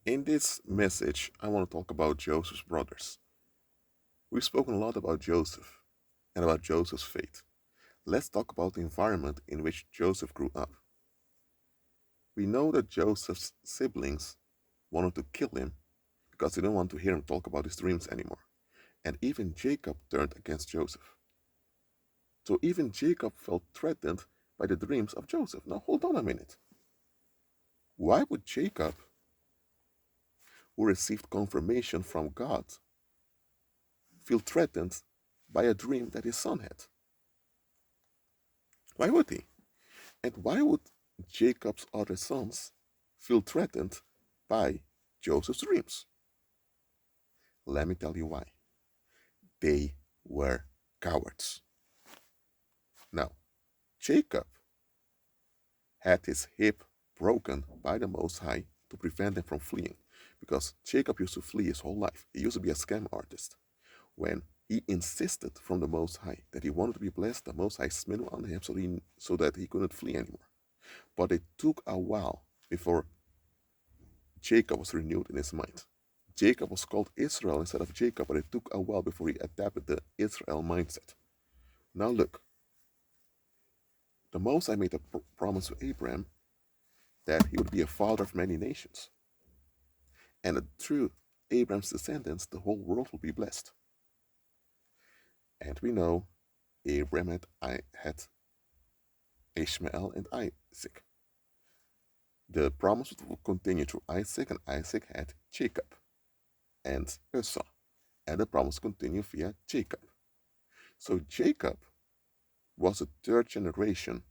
In this message, I want to talk about Joseph's brothers. We've spoken a lot about Joseph and about Joseph's fate. Let's talk about the environment in which Joseph grew up. We know that Joseph's siblings wanted to kill him because they didn't want to hear him talk about his dreams anymore. And even Jacob turned against Joseph. So even Jacob felt threatened by the dreams of Joseph. Now hold on a minute. Why would Jacob, who received confirmation from God, feel threatened by a dream that his son had? Why would he? And why would Jacob's other sons feel threatened by Joseph's dreams? Let me tell you why. They were cowards. Now, Jacob had his hip broken by the Most High to prevent him from fleeing, because Jacob used to flee his whole life. He used to be a scam artist. When he insisted from the Most High that he wanted to be blessed, the Most High smited on him so that he couldn't flee anymore. But it took a while before Jacob was renewed in his mind. Jacob was called Israel instead of Jacob, but it took a while before he adapted the Israel mindset. Now look, the Most High made a promise to Abraham that he would be a father of many nations, and that through Abraham's descendants, the whole world will be blessed. And we know Abraham had Ishmael and Isaac. The promise would continue through Isaac, and Isaac had Jacob and Esau, and the promise continued via Jacob. So Jacob was the third generation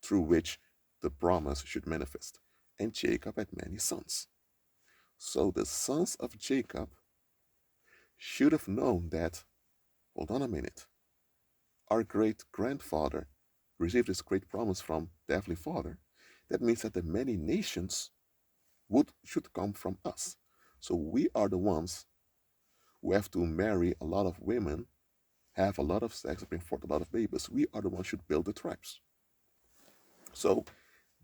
through which the promise should manifest, and Jacob had many sons. So the sons of Jacob should have known that, hold on a minute, our great grandfather received this great promise from the Heavenly Father. That means that the many nations should come from us. So we are the ones who have to marry a lot of women, have a lot of sex, bring forth a lot of babies. We are the ones who should build the tribes. So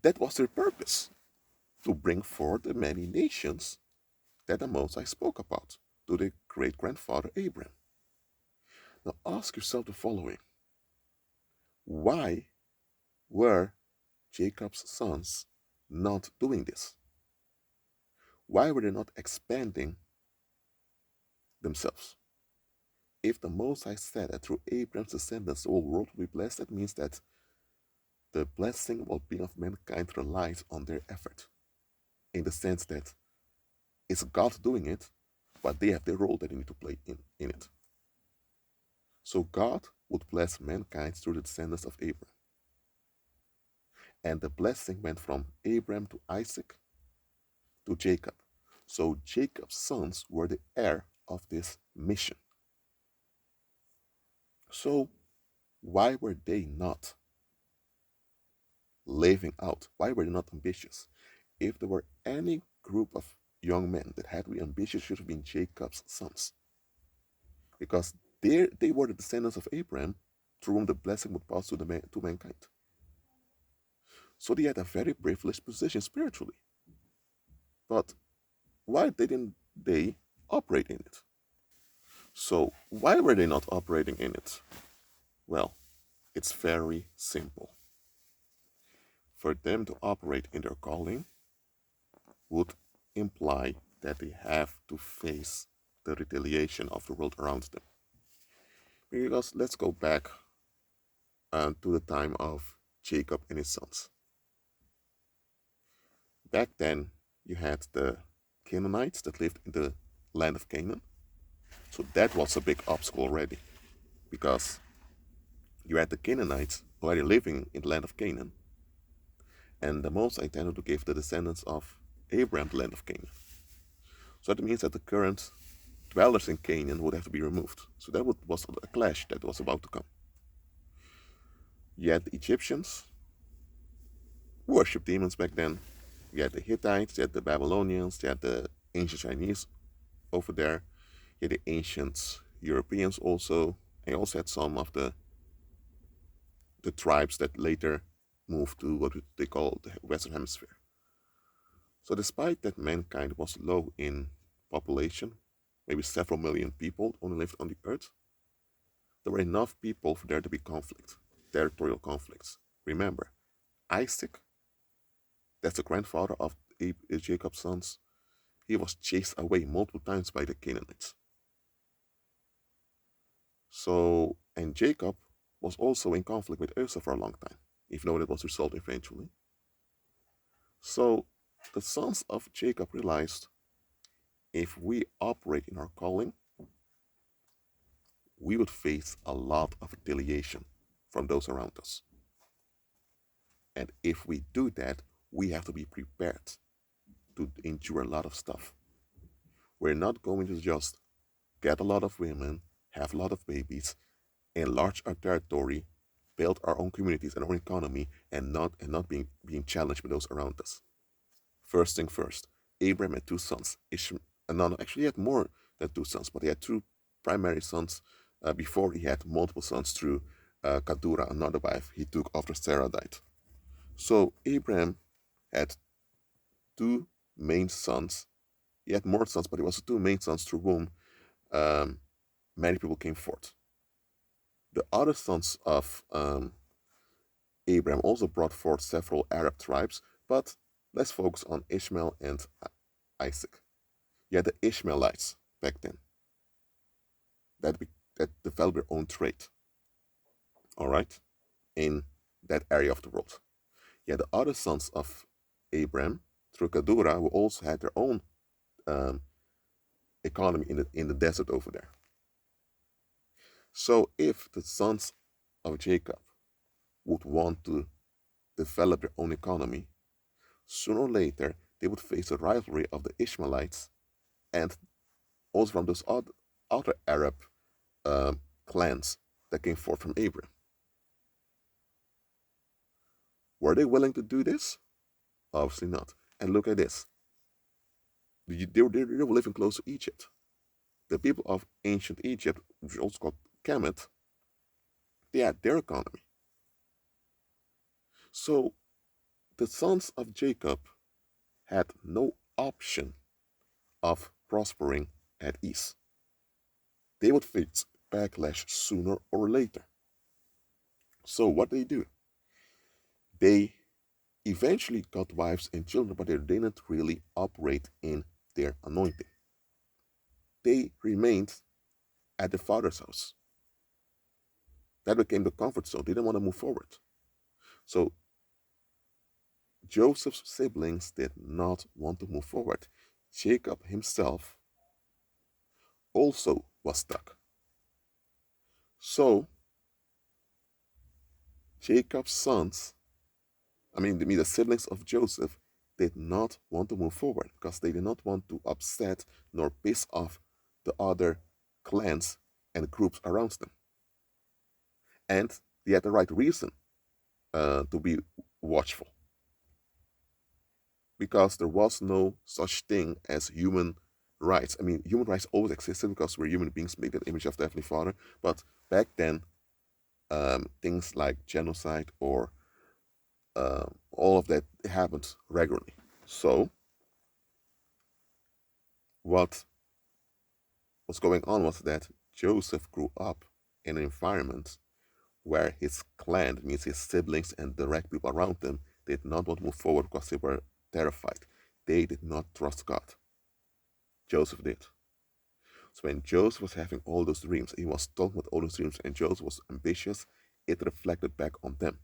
that was their purpose, to bring forth the many nations that the Most High spoke about to the great grandfather Abraham. Now ask yourself the following: why were Jacob's sons not doing this? Why were they not expanding themselves? If the Most High said that through Abraham's descendants the whole world will be blessed, that means that the blessing and well-being of mankind relies on their effort, in the sense that it's God doing it, but they have their role that they need to play in it. So God would bless mankind through the descendants of Abraham. And the blessing went from Abraham to Isaac to Jacob. So Jacob's sons were the heir of this mission. So why were they not living out? Why were they not ambitious? If there were any group of young men that had to be ambitious, should have been Jacob's sons. Because they were the descendants of Abraham, through whom the blessing would pass to mankind. So they had a very privileged position spiritually. But why didn't they operate in it? So why were they not operating in it? Well, it's very simple. For them to operate in their calling would imply that they have to face the retaliation of the world around them. Because let's go back to the time of Jacob and his sons. Back then, you had the Canaanites that lived in the land of Canaan. So that was a big obstacle already, because you had the Canaanites already living in the land of Canaan, and the Most High intended to give the descendants of Abraham the land of Canaan. So that means that the current dwellers in Canaan would have to be removed. So that was a clash that was about to come. You had the Egyptians, who worshipped demons back then. You had the Hittites, you had the Babylonians, you had the ancient Chinese over there, you had the ancient Europeans also, and you also had some of the tribes that later moved to what they call the Western Hemisphere. So despite that mankind was low in population, maybe several million people only lived on the earth, there were enough people for there to be conflict, territorial conflicts. Remember, Isaac, that's the grandfather of Jacob's sons, he was chased away multiple times by the Canaanites. So, and Jacob was also in conflict with Esau for a long time, even though that was resolved eventually. So, the sons of Jacob realized if we operate in our calling, we would face a lot of retaliation from those around us. And if we do that, we have to be prepared to endure a lot of stuff. We're not going to just get a lot of women, have a lot of babies, enlarge our territory, build our own communities and our own economy, and not being challenged by those around us. First thing first, Abraham had two sons. Actually, he had more than two sons, but he had two primary sons before he had multiple sons through Keturah, another wife he took after Sarah died. So Abraham had two main sons. He had more sons, but it was the two main sons through whom many people came forth. The other sons of Abraham also brought forth several Arab tribes, but let's focus on Ishmael and Isaac. You had the Ishmaelites back then that developed their own trade, all right, in that area of the world. You had the other sons of Abraham through Keturah who also had their own economy in the desert over there. So if the sons of Jacob would want to develop their own economy, sooner or later they would face the rivalry of the Ishmaelites and also from those other Arab clans that came forth from Abraham. Were they willing to do this? Obviously not. And look at this. They were living close to Egypt. The people of ancient Egypt, which is also called Kemet, they had their economy. So the sons of Jacob had no option of prospering at ease. They would face backlash sooner or later. So what they do? They eventually got wives and children, but they didn't really operate in their anointing. They remained at the father's house. That became the comfort zone. They didn't want to move forward. So Joseph's siblings did not want to move forward. Jacob himself also was stuck. So Jacob's sons, the siblings of Joseph, did not want to move forward because they did not want to upset nor piss off the other clans and groups around them. And they had the right reason to be watchful because there was no such thing as human rights. Human rights always existed because we're human beings made in the image of the Heavenly Father. But back then, things like genocide or all of that happened regularly. So, what was going on was that Joseph grew up in an environment where his clan, that means his siblings and direct people around him, did not want to move forward because they were terrified. They did not trust God. Joseph did. So when Joseph was having all those dreams, he was talking with all those dreams, and Joseph was ambitious, it reflected back on them.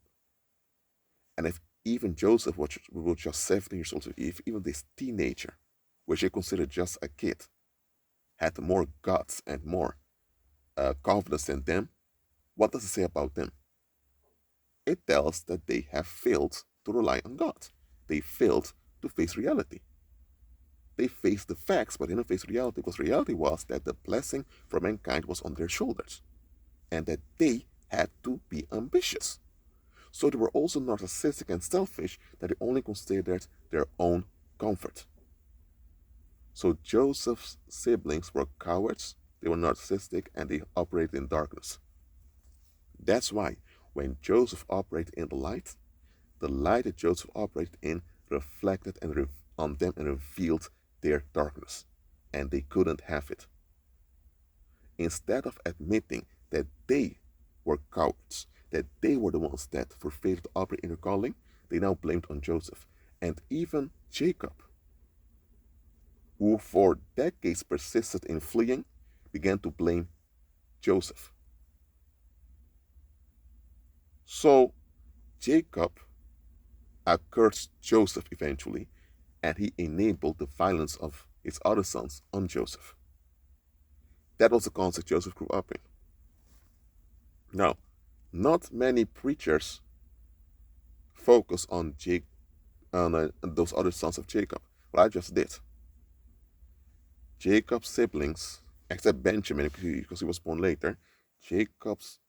And if even Joseph was just 17 years old, if even this teenager, which they considered just a kid, had more guts and more confidence than them, what does it say about them? It tells that they have failed to rely on God. They failed to face reality. They faced the facts, but didn't face reality, because reality was that the blessing for mankind was on their shoulders and that they had to be ambitious. So they were also narcissistic and selfish, that they only considered their own comfort. So Joseph's siblings were cowards, they were narcissistic, and they operated in darkness. That's why when Joseph operated in the light that Joseph operated in reflected and on them and revealed their darkness, and they couldn't have it. Instead of admitting that they were cowards, that they were the ones that failed to operate in their calling, they now blamed on Joseph. And even Jacob, who for decades persisted in fleeing, began to blame Joseph. So Jacob cursed Joseph eventually, and he enabled the violence of his other sons on Joseph. That was the context Joseph grew up in. Now, not many preachers focus on those other sons of Jacob. Well, I just did. Jacob's siblings, except Benjamin, because he was born later, Jacob's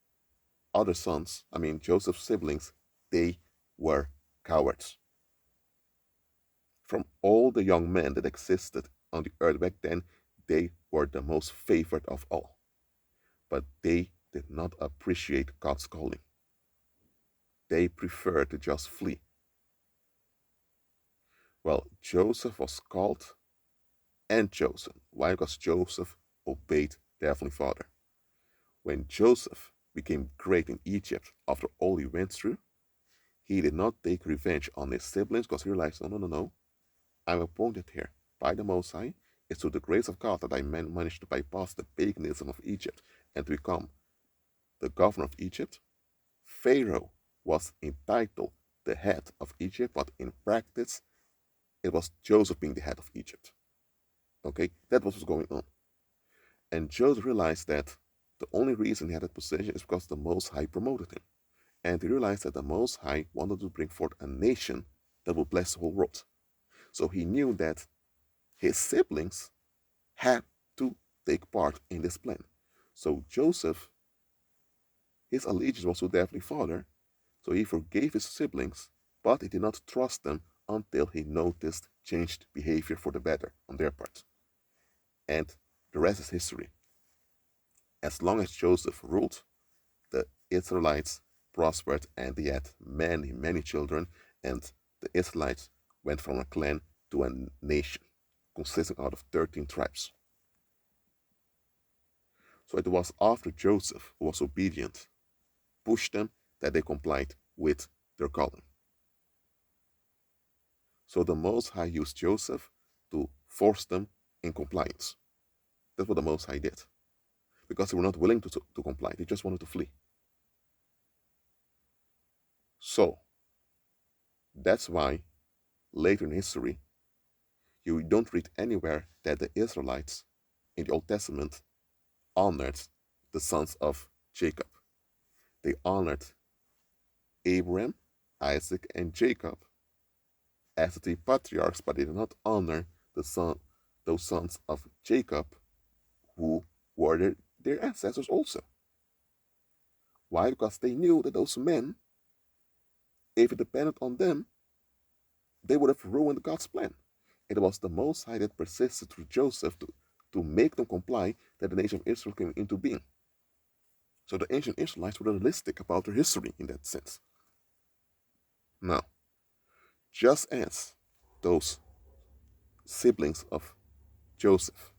other sons, Joseph's siblings, they were cowards. From all the young men that existed on the earth back then, they were the most favored of all. But they did not appreciate God's calling. They preferred to just flee. Well, Joseph was called and chosen. Why? Because Joseph obeyed the Heavenly Father. When Joseph became great in Egypt after all he went through, he did not take revenge on his siblings because he realized, no, I'm appointed here by the Most High. It's through the grace of God that I managed to bypass the paganism of Egypt and to become the governor of Egypt. Pharaoh was entitled the head of Egypt, but in practice, it was Joseph being the head of Egypt. Okay, that was what's going on. And Joseph realized that the only reason he had that position is because the Most High promoted him. And he realized that the Most High wanted to bring forth a nation that would bless the whole world. So he knew that his siblings had to take part in this plan. So Joseph, his allegiance was to the Heavenly Father, so he forgave his siblings, but he did not trust them until he noticed changed behavior for the better on their part. And the rest is history. As long as Joseph ruled, the Israelites prospered and they had many, many children, and the Israelites went from a clan to a nation consisting out of 13 tribes. So it was after Joseph, who was obedient, pushed them, that they complied with their calling. So the Most High used Joseph to force them in compliance. That's what the Most High did. Because they were not willing to comply, they just wanted to flee. So, that's why later in history, you don't read anywhere that the Israelites in the Old Testament honored the sons of Jacob. They honored Abraham, Isaac, and Jacob as the three patriarchs, but they did not honor those sons of Jacob who were their ancestors also. Why? Because they knew that those men, if it depended on them, they would have ruined God's plan. It was the Most High that persisted through Joseph to make them comply that the nation of Israel came into being. So the ancient Israelites were realistic about their history in that sense. Now, just as those siblings of Joseph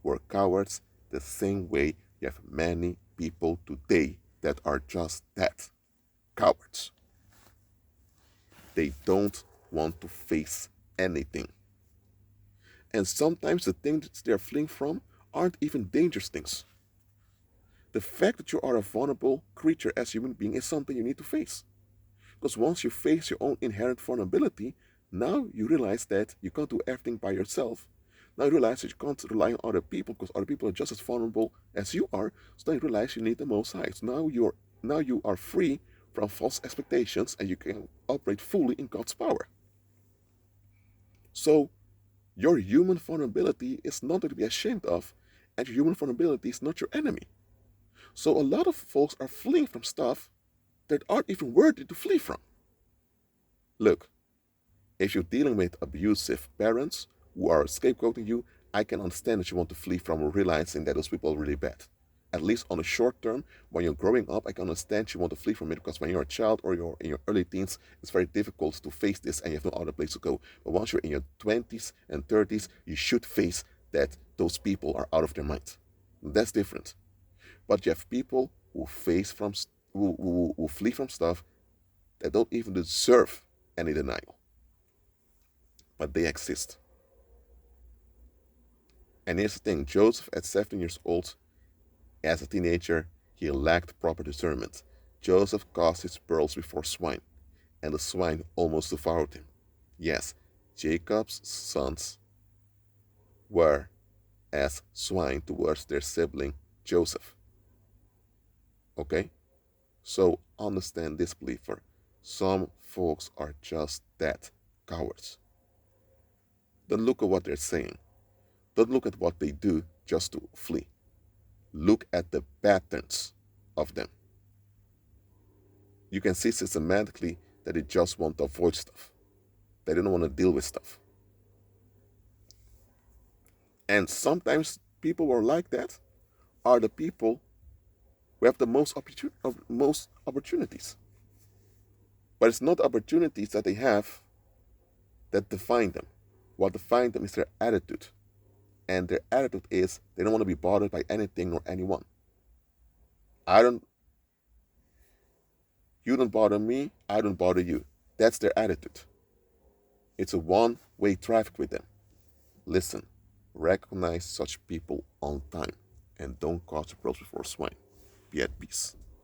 were cowards, the same way you have many people today that are just that, cowards. They don't want to face anything. And sometimes the things they're fleeing from aren't even dangerous things. The fact that you are a vulnerable creature as a human being is something you need to face. Because once you face your own inherent vulnerability, now you realize that you can't do everything by yourself. Now you realize that you can't rely on other people because other people are just as vulnerable as you are. So now you realize you need the Most High. So now you are free from false expectations and you can operate fully in God's power. So your human vulnerability is nothing to be ashamed of, and your human vulnerability is not your enemy. So a lot of folks are fleeing from stuff that aren't even worthy to flee from. Look, if you're dealing with abusive parents who are scapegoating you, I can understand that you want to flee from realizing that those people are really bad. At least on the short term, when you're growing up, I can understand you want to flee from it because when you're a child or you're in your early teens, it's very difficult to face this and you have no other place to go. But once you're in your 20s and 30s, you should face that those people are out of their mind. That's different. But you have people who who flee from stuff that don't even deserve any denial, but they exist. And here's the thing: Joseph, at 17 years old, as a teenager, he lacked proper discernment. Joseph cast his pearls before swine, and the swine almost devoured him. Yes, Jacob's sons were as swine towards their sibling Joseph. Okay? So understand this, believer. Some folks are just that, cowards. Don't look at what they're saying. Don't look at what they do just to flee. Look at the patterns of them. You can see systematically that they just want to avoid stuff. They don't want to deal with stuff. And sometimes people who are like that are the people who have the most opportunities. But it's not opportunities that they have that define them. What defines them is their attitude. And their attitude is they don't want to be bothered by anything or anyone. You don't bother me, I don't bother you. That's their attitude. It's a one-way traffic with them. Listen, recognize such people on time and don't cause the pearls before swine. Be at peace.